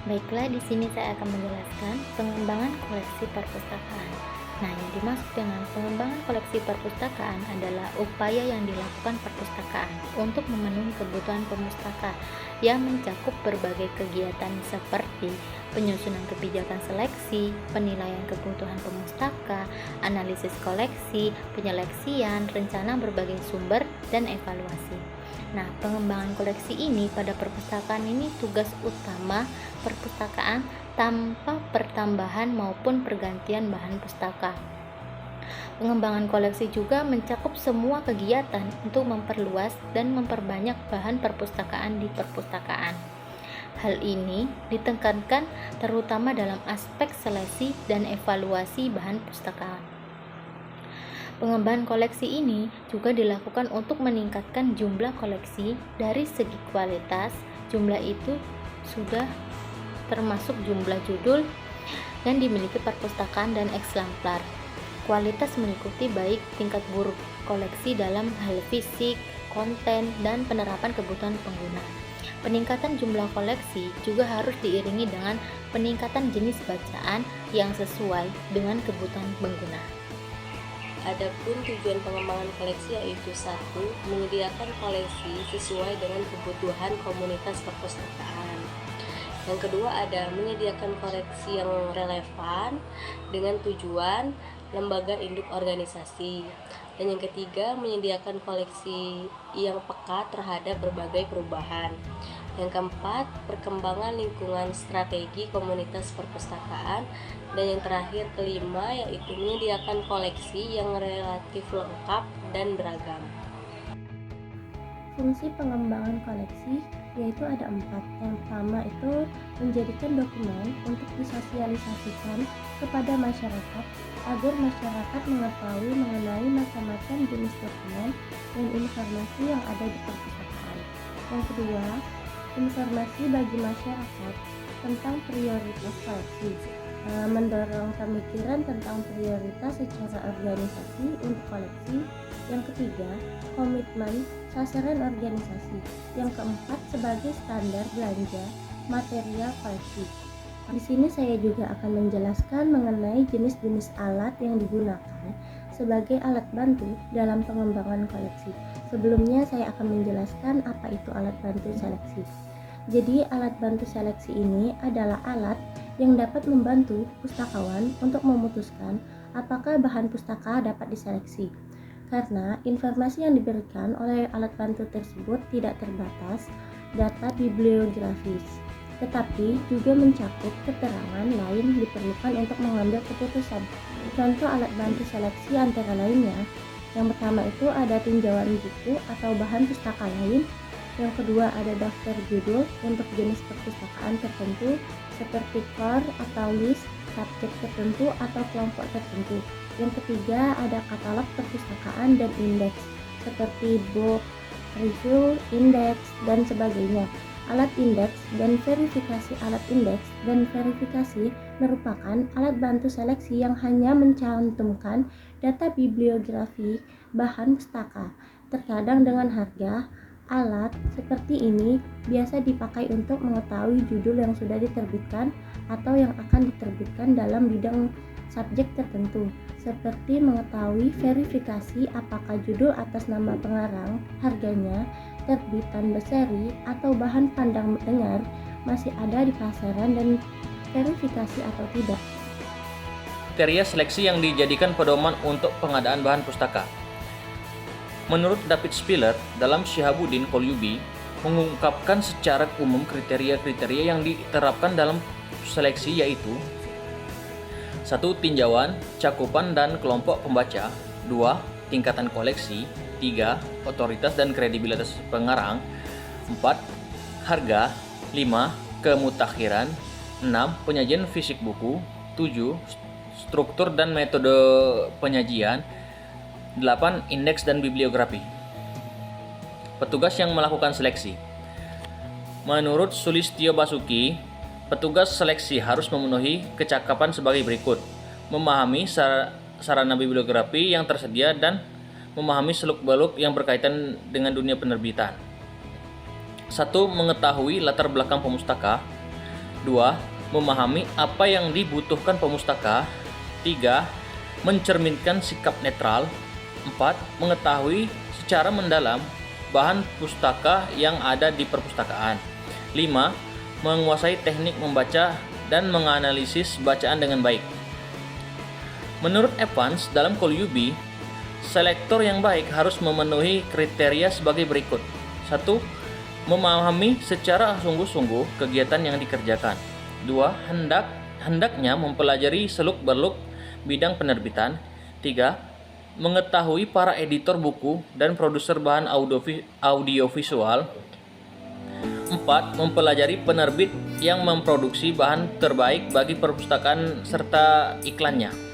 Baiklah, di sini saya akan menjelaskan pengembangan koleksi perpustakaan. Nah, yang dimaksud dengan pengembangan koleksi perpustakaan adalah upaya yang dilakukan perpustakaan untuk memenuhi kebutuhan pemustaka yang mencakup berbagai kegiatan seperti penyusunan kebijakan seleksi, penilaian kebutuhan pemustaka, analisis koleksi, penyeleksian, rencana berbagai sumber, dan evaluasi. Nah, pengembangan koleksi ini pada perpustakaan ini tugas utama perpustakaan tanpa pertambahan maupun pergantian bahan pustaka. Pengembangan koleksi juga mencakup semua kegiatan untuk memperluas dan memperbanyak bahan perpustakaan di perpustakaan. Hal ini ditekankan terutama dalam aspek seleksi dan evaluasi bahan pustakaan. Pengembangan koleksi ini juga dilakukan untuk meningkatkan jumlah koleksi dari segi kualitas. Jumlah itu sudah termasuk jumlah judul yang dimiliki perpustakaan dan eksemplar. Kualitas meliputi baik tingkat buruk koleksi dalam hal fisik, konten, dan penerapan kebutuhan pengguna. Peningkatan jumlah koleksi juga harus diiringi dengan peningkatan jenis bacaan yang sesuai dengan kebutuhan pengguna. Adapun tujuan pengembangan koleksi yaitu 1. Menyediakan koleksi sesuai dengan kebutuhan komunitas perpustakaan. Yang kedua ada menyediakan koleksi yang relevan dengan tujuan lembaga induk organisasi. Dan yang ketiga menyediakan koleksi yang peka terhadap berbagai perubahan. Yang keempat, perkembangan lingkungan strategi komunitas perpustakaan. Dan yang terakhir kelima yaitu menyediakan koleksi yang relatif lengkap dan beragam. Fungsi pengembangan koleksi yaitu ada 4. Yang pertama itu menjadikan dokumen untuk disosialisasikan kepada masyarakat agar masyarakat mengetahui mengenai macam-macam jenis dokumen dan informasi yang ada di perpustakaan. Yang kedua, informasi bagi masyarakat tentang prioritas koleksi, mendorong pemikiran tentang prioritas secara organisasi untuk koleksi. Yang ketiga, komitmen sasaran organisasi. Yang keempat, sebagai standar belanja material koleksi. Di sini saya juga akan menjelaskan mengenai jenis-jenis alat yang digunakan sebagai alat bantu dalam pengembangan koleksi. Sebelumnya saya akan menjelaskan apa itu alat bantu seleksi. Jadi alat bantu seleksi ini adalah alat yang dapat membantu pustakawan untuk memutuskan apakah bahan pustaka dapat diseleksi. Karena informasi yang diberikan oleh alat bantu tersebut tidak terbatas data bibliografis, tetapi juga mencakup keterangan lain diperlukan untuk mengambil keputusan. Contoh alat bantu seleksi antara lainnya, yang pertama itu ada tinjauan buku atau bahan pustaka lain. Yang kedua ada daftar judul untuk jenis perpustakaan tertentu seperti core atau list subjek tertentu atau kelompok tertentu. Yang ketiga ada katalog perpustakaan dan indeks seperti book, review, indeks, dan sebagainya. Alat indeks dan verifikasi. Alat indeks dan verifikasi merupakan alat bantu seleksi yang hanya mencantumkan data bibliografi bahan pustaka, terkadang dengan harga. Alat seperti ini biasa dipakai untuk mengetahui judul yang sudah diterbitkan atau yang akan diterbitkan dalam bidang subjek tertentu, seperti mengetahui verifikasi apakah judul atas nama pengarang, harganya, terbitan berseri, atau bahan pandang dengar masih ada di pasaran dan verifikasi atau tidak. Kriteria seleksi yang dijadikan pedoman untuk pengadaan bahan pustaka. Menurut David Spiller, dalam Shihabuddin Qalyubi mengungkapkan secara umum kriteria-kriteria yang diterapkan dalam seleksi yaitu 1. Tinjauan, cakupan dan kelompok pembaca. 2. Tingkatan koleksi. 3. Otoritas dan kredibilitas pengarang. 4. Harga. 5. Kemutakhiran. 6. Penyajian fisik buku. 7. Struktur dan metode penyajian. 8. Indeks dan bibliografi. Petugas yang melakukan seleksi. Menurut Sulistyo Basuki, petugas seleksi harus memenuhi kecakapan sebagai berikut: memahami sarana bibliografi yang tersedia dan memahami seluk-beluk yang berkaitan dengan dunia penerbitan. 1. Mengetahui latar belakang pemustaka. 2. Memahami apa yang dibutuhkan pemustaka. 3. Mencerminkan sikap netral. 4. Mengetahui secara mendalam bahan pustaka yang ada di perpustakaan. 5. Menguasai teknik membaca dan menganalisis bacaan dengan baik. Menurut Evans, dalam Kolyubi, selektor yang baik harus memenuhi kriteria sebagai berikut. 1. Memahami secara sungguh-sungguh kegiatan yang dikerjakan. 2. Hendaknya mempelajari seluk-beluk bidang penerbitan. 3. Mengetahui para editor buku dan produser bahan audiovisual. 4. Mempelajari penerbit yang memproduksi bahan terbaik bagi perpustakaan serta iklannya.